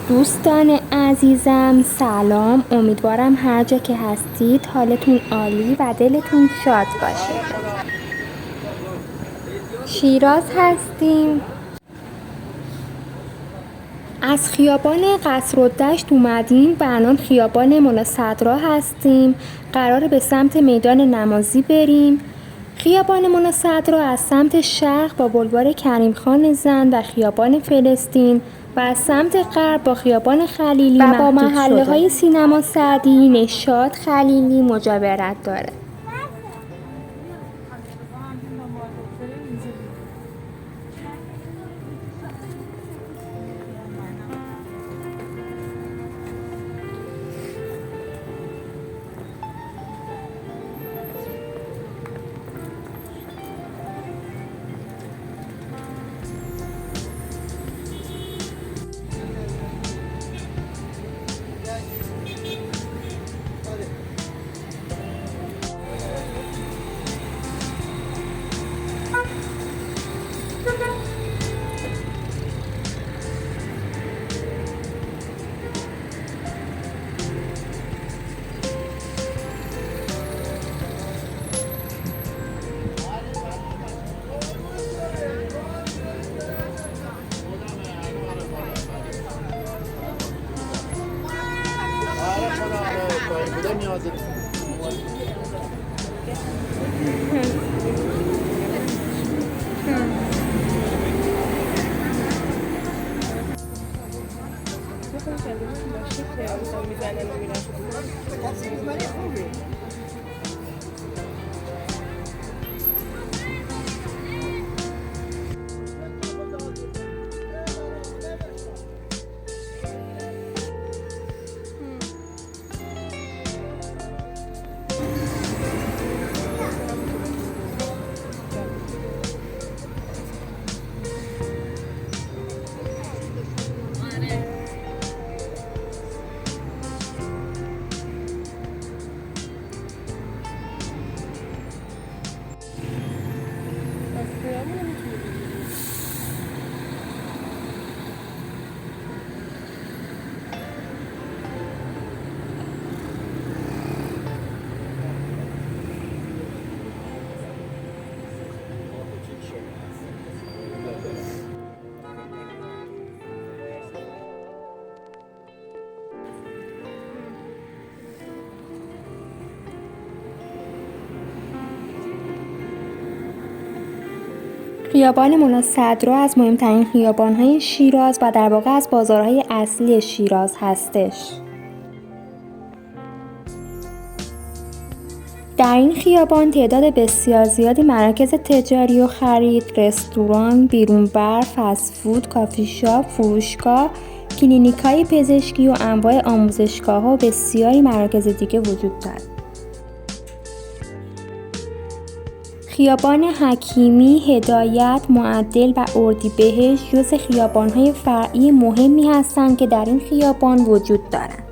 دوستان عزیزم سلام، امیدوارم هر جا که هستید حالتون عالی و دلتون شاد باشه. شیراز هستیم. از خیابان قصرالدشت اومدیم و الان خیابان ملا صدرا هستیم. قراره به سمت میدان نمازی بریم. خیابان ملا صدرا از سمت شرق با بلوار کریم خان زند و خیابان فلسطین و از سمت غرب با خیابان خلیلی و با محله های سینما سعدی، نشاط، خلیلی مجاورت داره. خیابان ملا صدرا از مهمترین خیابان‌های شیراز و در واقع از بازارهای اصلی شیراز هستش. در این خیابان تعداد بسیار زیادی مراکز تجاری و خرید، رستوران، بیرونبر، فست فود، کافی شاپ، فروشگاه، کلینیک‌های پزشکی و انواع آموزشگاه‌ها و بسیاری مراکز دیگه وجود دارد. خیابان حکیمی، هدایت، معدل و اردیبهشت جزو خیابان‌های فرعی مهمی هستند که در این خیابان وجود دارند.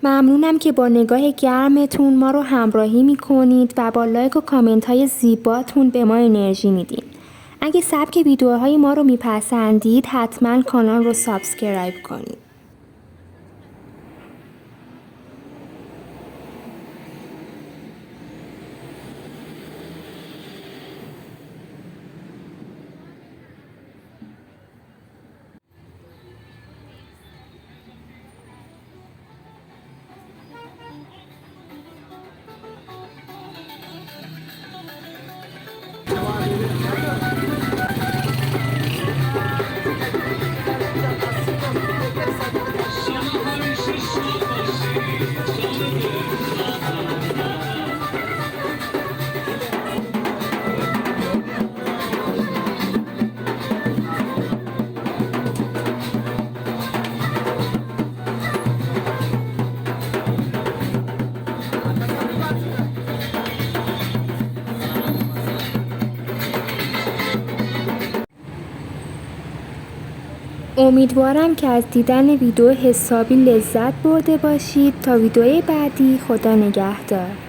ممنونم که با نگاه گرمتون ما رو همراهی میکنید و با لایک و کامنت های زیباتون به ما انرژی میدین. اگه سبک ویدیوهای ما رو میپسندید حتما کانال رو سابسکرایب کنید. امیدوارم که از دیدن ویدیو حسابی لذت برده باشید. تا ویدیوی بعدی، خدا نگهدار.